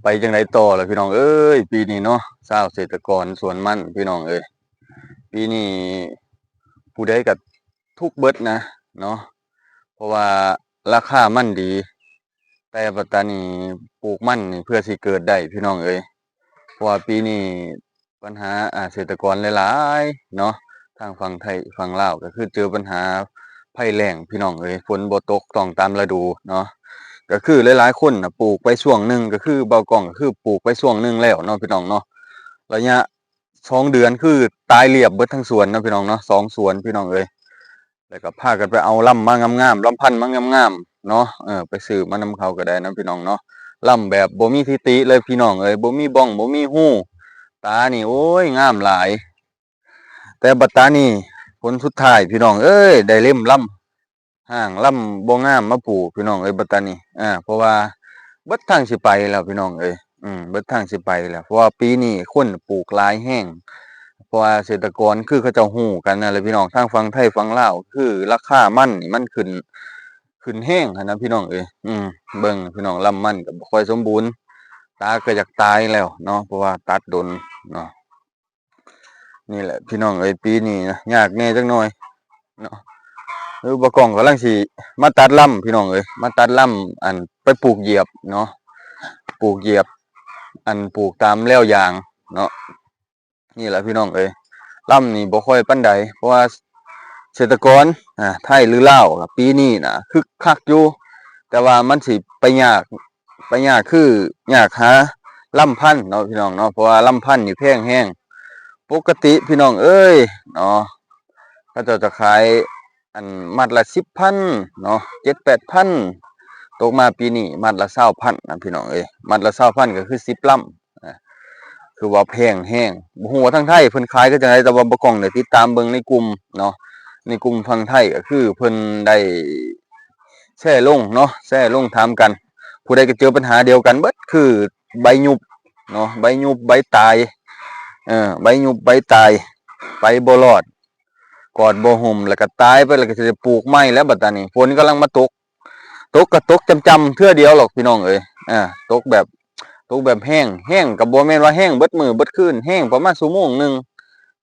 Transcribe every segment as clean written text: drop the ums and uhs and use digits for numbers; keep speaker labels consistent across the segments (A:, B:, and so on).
A: ไปจังไดต่อล่ะพี่น้องเอ้ยปีนี้เนาะชาวเกษตรกรสวนมันพี่น้องเอ้ยปีนี้ผู้ใดก็ทุกข์เบิดนะเนาะเพราะว่าราคามันดีแต่ปัตตานีปลูกมันนี่เพื่อสิเกิดได้พี่น้องเอ้ยเพราะว่าปีนี้ปัญหาเกษตรกรหลายๆเนาะทางฝั่งไทยฝั่งลาวก็คือเจอปัญหาภัยแล้งพี่น้องเอ้ยฝนบ่ตกต้องตามฤดูเนาะ ก็คือหลายๆคนน่ะปลูกไปช่วงหนึ่งก็คือเบากล้องก็คือปลูกไปช่วงหนึ่งแล้วเนาะพี่น้องเนาะระยะ2 เดือนคือตายเรียบเบิดทั้งสวนเนาะพี่น้องเนาะ2 สวนพี่น้องเอ้ยแล้วก็พากันไปเอาล่ำมางามๆลำพันธุ์มางามๆเนาะไปซื้อมานำเขาก็ได้นะพี่น้องเนาะล่ำแบบบ่มีทิติเลยพี่น้องเอ้ยบ่มีบ้องบ่มีหูตานี่โอ้ยงามหลายแต่บัดตานี่ผลสุดท้ายพี่น้องเอ้ยได้เล่มล่ำ ห้างลำบ่งามมาปลูกพี่น้องเอ้ยบัดตานี้เพราะว่าเบิดทางสิไปแล้วพี่น้องเอ้ยเบิดทางสิไปแล้วเพราะว่าปีนี้คนปลูกหลายแห้งเพราะว่าเกษตรกรคือเขาเจ้าฮู้กันนั่นแหละพี่น้องทางฝั่งไทยฝั่งลาวคือราคามันนี่มันขึ้นแห้งหั้นนะพี่น้องเอ้ยเบิ่งพี่น้องลำมันก็บ่ค่อยสมบูรณ์ตาก็อยากตายแล้วเนาะเพราะว่าตัดดนเนาะนี่แหละพี่น้องเอ้ยปีนี้นะยากแหน่จักหน่อยเนาะ บ่กล้องกำลังสิมาตัดลำพี่น้องเอ้ยมาตัดลำไปปลูกเหยียบเนาะปลูกเหยียบปลูกตามแล้วยางเนาะนี่แหละพี่น้องเอ้ยลำนี่บ่ค่อยปานใดเพราะว่าเกษตรกรไทยหรือลาวปีนี้น่ะคึกคักอยู่แต่ว่ามันสิไปยากคือยากหาลำพันธุ์เนาะพี่น้องเนาะเพราะว่าลำพันธุ์นี่แพงแฮงปกติพี่น้องเอ้ยเนาะเขาเจ้าจะขายมัดละ10,000เนาะ7-8,000ตกมาปีนี้มัดละ20,000นะพี่น้องเอ้ยมัดละ20,000ก็คือ10ลำคือว่าแพงแฮงบ่ฮู้ว่าทางไทยเพิ่นขายคือจังไดแต่ว่าบ่กล้องได้ติดตามเบิ่งในกลุ่มเนาะในกลุ่มฝั่งไทยก็คือเพิ่นได้แชร์ลงเนาะแชร์ลงถามกันผู้ใดก็เจอปัญหาเดียวกันเบิดคือใบยุบเนาะใบยุบใบตายใบยุบใบตายไปบ่รอด กอดบ่ห่มแล้วก็ตายไปแล้วก็สิได้ปลูกใหม่แล้วบัดตานี้ฝนกำลังมาตกก็ตกจำๆเทื่อเดียวหรอกพี่น้องเอ้ยตกแบบแห้งแห้งก็บ่แม่นว่าแห้งเบิดมื้อเบิดคืนแห้งประมาณชั่วโมงหนึ่ง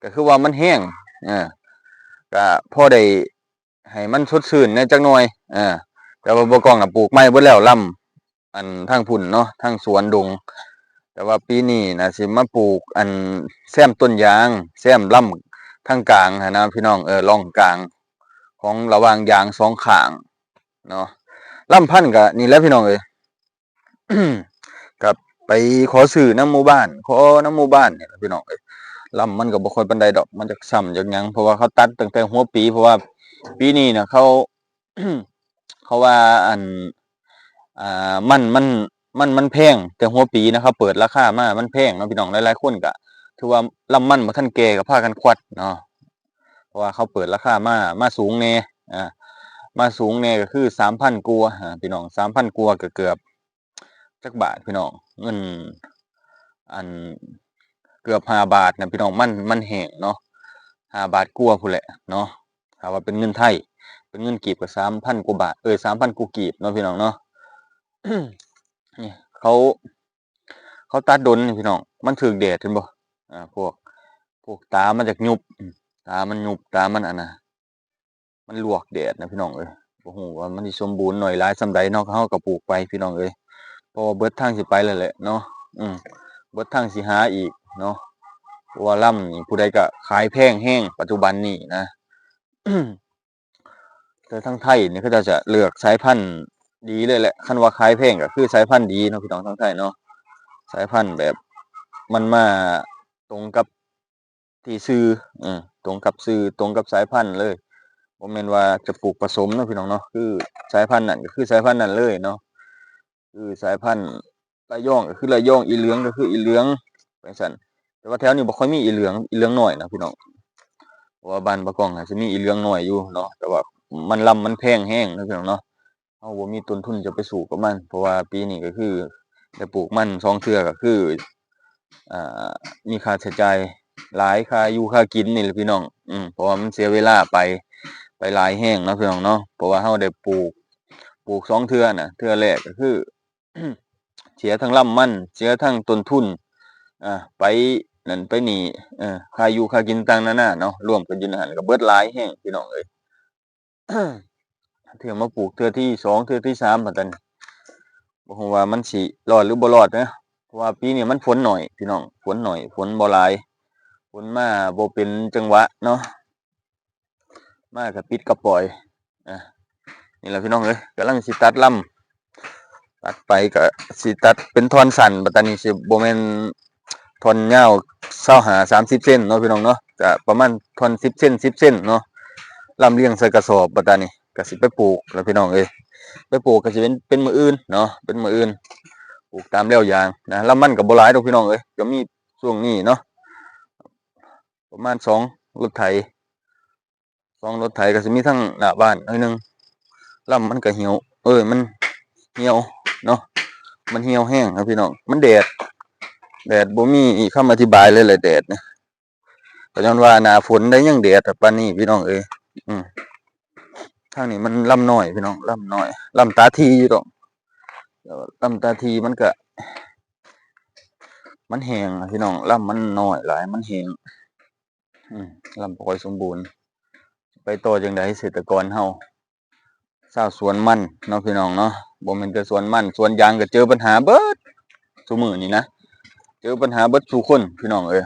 A: ก็คือว่ามันแห้งก็พอได้ให้มันสดชื่นแหน่จักหน่อยแต่ว่าบ่กล้องน่ะปลูกใหม่เบิดแล้วลำทางพุ่นเนาะทางสวนดงแต่ว่าปีนี้น่ะสิมาปลูกแซมต้นยางแซมลำ ทางกลางหั้นนะพี่น้องร่องกลางของระหว่างยาง2ข้างเนาะลำพันธุ์ก็นี่แหละพี่น้องเอ้ย ก็ไปขอซื้อนำหมู่บ้านขอนำหมู่บ้านนี่ล่ะพี่น้องเอ้ยลำมันก็บ่ค่อยปานใดดอกมันจักซ้ำจักหยังเพราะว่าเขาตัดตั้งแต่หัวปีเพราะว่าปีนี้น่ะเขา เขาว่ามันแพงแต่หัวปีนะเขาเปิดราคามามันแพงเนาะพี่น้องหลายๆคนก็ถือว่าลำมันบ่ทันแก่ก็พากันควัดเนาะ เพราะว่าเขาเปิดราคามาสูงแน่อ่ามาสูงแน่ก็คือ3,000กว่าพี่น้อง3,000กว่าก็เกือบจักบาทพี่น้องเงินอันเกือบ5 บาทนะพี่น้องมันแห้งเนาะ5 บาทกว่าพู้นแหละเนาะถ้าว่าเป็นเงินไทยเป็นเงินกีบก็3,000กว่าบาท3,000กว่ากีบเนาะพี่น้องเนาะ นี่เขาตัดดนนี่พี่น้องมันถูกแดดเห็นบ่พวกตามันจากยุบตามันยุบตามันอันน่ะมันลวกแดดนะพี่น้องเอ้ยบ่ฮู้ว่ามันสิสมบูรณ์น้อยหลายส่ำใดเนาะเราก็ปลูกไปพี่น้องเอ้ยเพราะว่าเบิดทางสิไปแล้วแหละเนาะเบิดทางสิหาอีกเนาะเพราะว่าลำนี่ผู้ใดก็ขายแพงแฮงปัจจุบันนี้นะ แต่ทางไทยนี่เขาเจ้าจะเลือกสายพันธุ์ดีเลยแหละคันว่าขายแพงก็คือสายพันธุ์ดีเนาะพี่น้องทางไทยเนาะสายพันธุ์แบบมันมาตรงกับที่ชื่อตรงกับชื่อตรงกับสายพันธุ์เลยบ่แม่นว่าจะปลูกผสมเนาะพี่น้องเนาะคือสายพันธุ์นั้นก็คือสายพันธุ์นั้นเลยเนาะคือสายพันธุ์ระยองก็คือระยองอีเหลืองก็คืออีเหลืองจังซั่นแต่ว่าแถวนี้บ่ค่อยมีอีเหลืองน้อยนะพี่น้องเพราะว่าบ้านบ่กล้องอาจสิมีอีเหลืองน้อยอยู่เนาะแต่ว่ามันแพงแรงนะพี่น้องเนาะเราบ่มีต้นทุนจะไปสู้กับมันเพราะว่าปีนี้ก็คือได้ปลูกมัน2เทื่อก็คืออ่ามีค่าใช้จ่ายหลายค่าอยู่ค่ากินนี่แหละพี่น้องเพราะว่ามันเสียเวลาไปหลายแรงเนาะพี่น้องเนาะเพราะว่าเราได้ปลูก2เทื่อน่ะเทื่อแรกก็คือ เสียทั้งลำมันเสียทั้งต้นทุนไปนั่นไปนี่ค่าอยู่ค่ากินต่างนานาเนาะรวมกันอยู่ในหันก็เบิดหลายแฮงพี่น้องเอ้ย เทื่อมาปลูกเทื่อที่2เทื่อที่3บัดนั้นบ่ฮู้ว่ามันสิรอดหรือบ่รอดนะเพราะว่าปีนี้มันฝนน้อยพี่น้องฝนน้อยฝนบ่หลายฝนมาบ่เป็นจังหวะเนาะมาก็ปิดก็ปล่อยอานี่แหละพี่น้องเอ้ยกำลังสิตัดลำตัดไปก็สิตัดเป็นท่อนสั้นบัดตานี้สิบ่แม่นท่อนยาว25 30เซนเนาะพี่น้องเนาะก็ประมาณท่อน10เซน10เซนเนาะลำเลียงใส่กระสอบบัดตานี้ก็สิไปปลูกแล้วพี่น้องเอ้ยไปปลูกก็สิเป็นมื้ออื่นเนาะเป็นมื้ออื่นปลูกตามแล้วอย่างนะลำมันก็บ่หลายดอกพี่น้องเอ้ยก็มีช่วงนี้เนาะประมาณ2รถไถ2รถไถก็สิมีทั้งหน้าบ้านหน่อยหนึงลำมันก็เหี่ยวมันเหี่ยวเนาะมันเหี่ยวแห้งครับพี่น้องมันแดดบ่มีคำอธิบายเลยแหละแดดเนี่ยก็ย้อนว่าหน้าฝนได้ยังแดดปานนี้พี่น้องเอ้ยทางนี้มันลำน้อยพี่น้องลำน้อยลำตาทีอยู่ดอกลำตาทีมันก็มันแห้งพี่น้องลำมันน้อยหลายมันแห้งลำบ่ค่อยสมบูรณ์ไปต่อจังได๋เกษตรกรเฮาชาวสวนมันเนาะพี่น้องเนาะบ่แม่นแต่สวนมันสวนยางก็เจอปัญหาเบิดซุมื้อนี้นะเจอปัญหาเบิดซุคนพี่น้องเอ้ย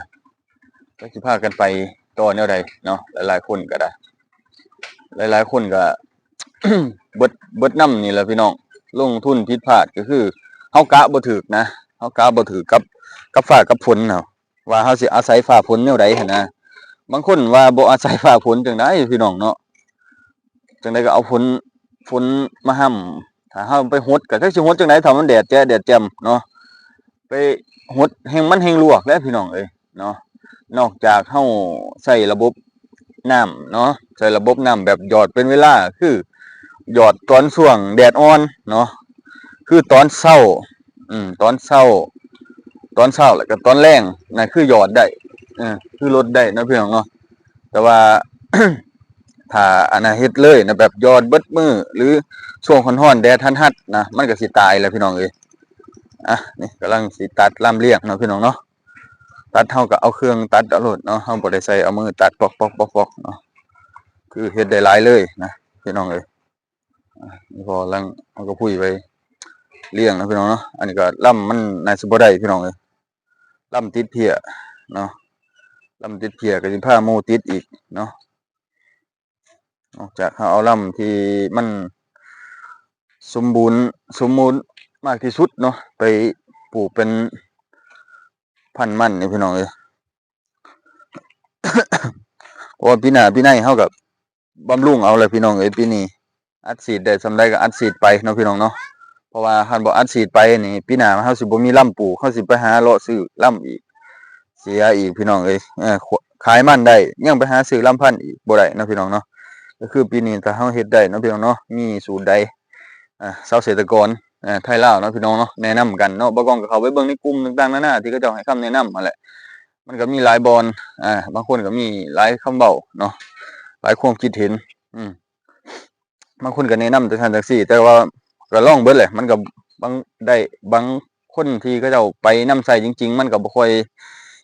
A: จักสิพากันไปต่อแนวใดเนาะหลายๆคนก็ได้หลายๆคนก็ เบิดนำนี่แหละพี่น้องลงทุนผิดพลาดก็คือเฮากะบ่ถูกนะเฮากะบ่ถูกกับฟ้ากับฝนเนาะว่าเฮาสิอาศัยฟ้าฝนแนวใดหันนะบางคนว่าบ่อาศัยฟ้าฝนจังได๋พี่น้องเนาะจังได๋ก็เอาฝนมาห้ำถ้าเฮาไปหดก็จักสิหดจังได๋ถ้ามันแดดแจ้แดดแจ่มเนาะไปหดแฮ่งมันแฮ่งลวกแล้วพี่น้องเอ้ยเนาะนอกจากเฮาใช้ระบบน้ำเนาะใช้ระบบน้ำแบบหยอดเป็นเวลาคือหยอดตอนช่วงแดดอ่อนเนาะคือตอนเช้าตอนเช้าแล้วก็ตอนแลงนั่นคือหยอดได้คือลดได้นะพี่น้องเนาะแต่ว่า ถ้าอันน่ะเฮ็ดเลยนะแบบหยอดเบิดมื้อหรือช่วงร้อนๆแดดทัดๆนะมันก็สิตายแหล้วพี่น้องเอ้ยนี่กำลังสิตัดลำเลียงเนาะพี่น้องเนาะตัดเฮาก็เอาเครื่องตัดเอาโลดเนาะเฮาบ่ได้ใช้เอามือตัดปอกๆๆๆเนาะคือเฮ็ดได้หลายเลยนะพี่น้องเอ้ยนี่พอกำลังเอากระพุ้ยไปเลี้ยงนะพี่น้องเนาะอันนี้ก็ลำมันน่าสิบ่ได้พี่น้องเอ้ยลำติดเพี้ยเนาะลำติดเพี้ยก็สิพาหมู่ติดอีกเนาะนอกจากเฮาเอาลำที่มันสมบูรณ์มากที่สุดเนาะไปปลูกเป็นพันธุ์มันนี่พี่น้องเอ้ย เพราะว่าปีหน้าปีในเฮาก็บำรุงเอาแหละพี่น้องเอ้ยปีนี้อัดฉีดได้ส่ำใดก็อัดฉีดไปเนาะพี่น้องเนาะเพราะว่าคันบ่อัดฉีดไปนี่ปีหน้าเฮาสิบ่มีลำปลูกเฮาสิไปหาเลาะซื้อลำอีกเสียอีกพี่น้องเอ้ยขายมันได้ยังไปหาซื้อลำพันธุ์อีกบ่ได้เนาะพี่น้องเนาะก็คือปีนี้ถ้าเฮาเฮ็ดได้เนาะพี่น้องเนาะมีสูตรใดชาวเกษตรกรไทยลาวเนาะพี่น้องเนาะแนะนำกันเนาะบ่กล้องก็เข้าไปเบิ่งในกลุ่มต่างๆนานาที่เขาเจ้าให้คำแนะนำนั่นแหละมันก็มีหลายบอนบางคนก็มีหลายคำเว้าเนาะหลายความคิดเห็นบางคนก็แนะนำจังซั่นจังซี่แต่ว่าก็ลองเบิดแหละมันก็บางคนที่เขาเจ้าไปนำใช้จริงๆมันก็บ่ค่อย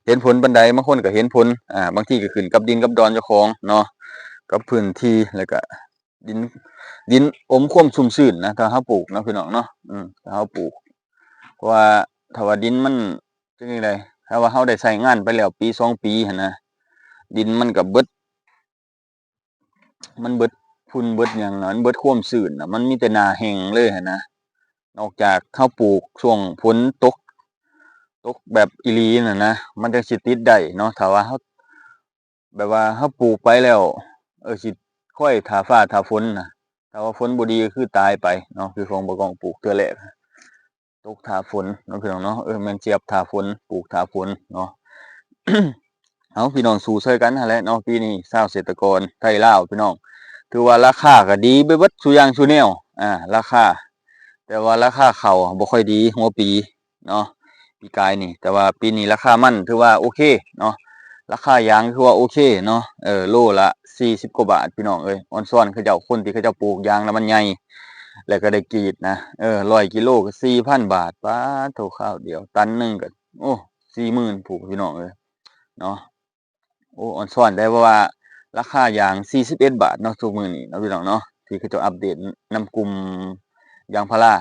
A: เห็นผลปานใดบางคนก็เห็นผลบางทีก็ขึ้นกับดินกับดอนเจ้าของเนาะกับพื้นที่แล้วก็ดินอมความชุ่มชื้นนะถ้าเฮาปลูกเนาะพี่น้องเนาะถ้าเฮาปลูกเพราะว่าถ้าว่าดินมันจังได๋ถ้าว่าเฮาได้ใช้งานไปแล้วปี2ปีหันนะดินมันก็เบิดฝุ่นเบิดหยังน่ะมันเบิดความชื้นน่ะมันมีแต่หน้าแห้งเลยหันนะนอกจากเฮาปลูกช่วงฝนตกแบบอีหลีน่ะนะมันจั่งสิติดได้เนาะถ้าว่าเฮาแบบว่าเฮาปลูกไปแล้วสิคอยท่าฟ้าท่าฝนน่ะถ้าว่าฝนบ่ดีก็คือตายไปเนาะคือของบ่กล้องปลูกเทื่อแรกตกท่าฝนเนาะพี่น้องเนาะแม่นเจียบท่าฝนปลูกท่าฝนเนาะ เอาพี่น้องสู้ช่วยกันนั่นแหละเนาะปีนี้ชาวเกษตรกรไทยลาวพี่น้องถือว่าราคาก็ดีไปเบิดซุอย่างซุแนวราคาแต่ว่าราคาข้าวบ่ค่อยดีหัวปีเนาะปีกายนี่แต่ว่าปีนี้ราคามันถือว่าโอเคเนาะราคายางคือว่าโอเคเนาะโลละ40กว่าบาทพี่น้องเอ้ยอ่อนซ้อนเขาเจ้าคนที่เขาเจ้าปลูกยางแล้วมันใหญ่ แล้วก็ได้กรีดนะ100 กิโลก็4,000 บาทป๊าดโถข้าวเดียวตันหนึงก็โอ้40,000พู้นพี่น้องเอ้ยเนาะโอ้อ่อนช้อนได้เพราะว่าราคายาง41 บาทเนาะทุกมื้อนี้เนาะพี่น้องเนาะที่เขาเจ้าอัปเดตนำกลุ่มยางพารา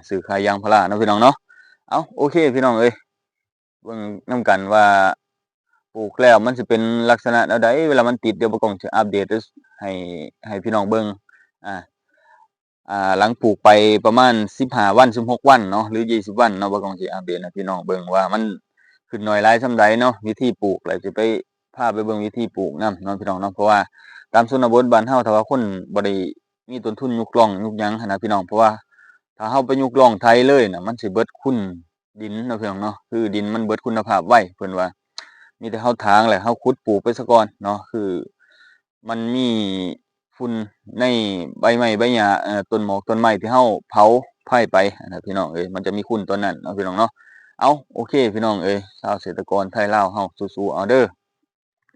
A: ซื้อขายยางพาราเนาะพี่น้องเนาะเอาโอเคพี่น้องเอ้ยเบิ่งนำกันว่าปลูกแล้วมันสิเป็นลักษณะแนวใดเวลามันติดเดี๋ยวบ่กล้องสิอัปเดตให้ให้พี่น้องเบิ่งอ่า หลังปลูกไปประมาณ15 วัน16 วันเนาะหรือ20 วันเนาะบ่ต้องสิอัปเดตให้พี่น้องเบิ่งว่ามันขึ้นน้อยหลายส่ำใดเนาะวิธีปลูกแล้วสิไปพาไปเบิ่งวิธีปลูกนำเนาะพี่น้องเนาะเพราะว่าตามชนบทบ้านเฮาถ้าว่าคนบ่ได้มีต้นทุนยุกร่องยุกหยังหั้นนะพี่น้องเพราะว่าถ้าเฮาไปยุกร่องไถเลยน่ะมันสิเบิดคุณดินเนาะพี่น้องเนาะคือดินมันเบิดคุณภาพไวเพิ่นว่ามีแต่เฮาถางแล้วเฮาขุดปลูกไปซะก่อนเนาะคือมันมีฝุ่นในใบไม้ใบหญ้าต้นหมอกต้นไม้ที่เฮาเผาไผไปนะพี่น้องเอ้ยมันจะมีฝุ่นตัวนั้นเนาะพี่น้องเนาะเอาโอเคพี่น้องเอ้ยชาวเกษตรกรไทยลาวเฮาสู้ๆเอาเด้อ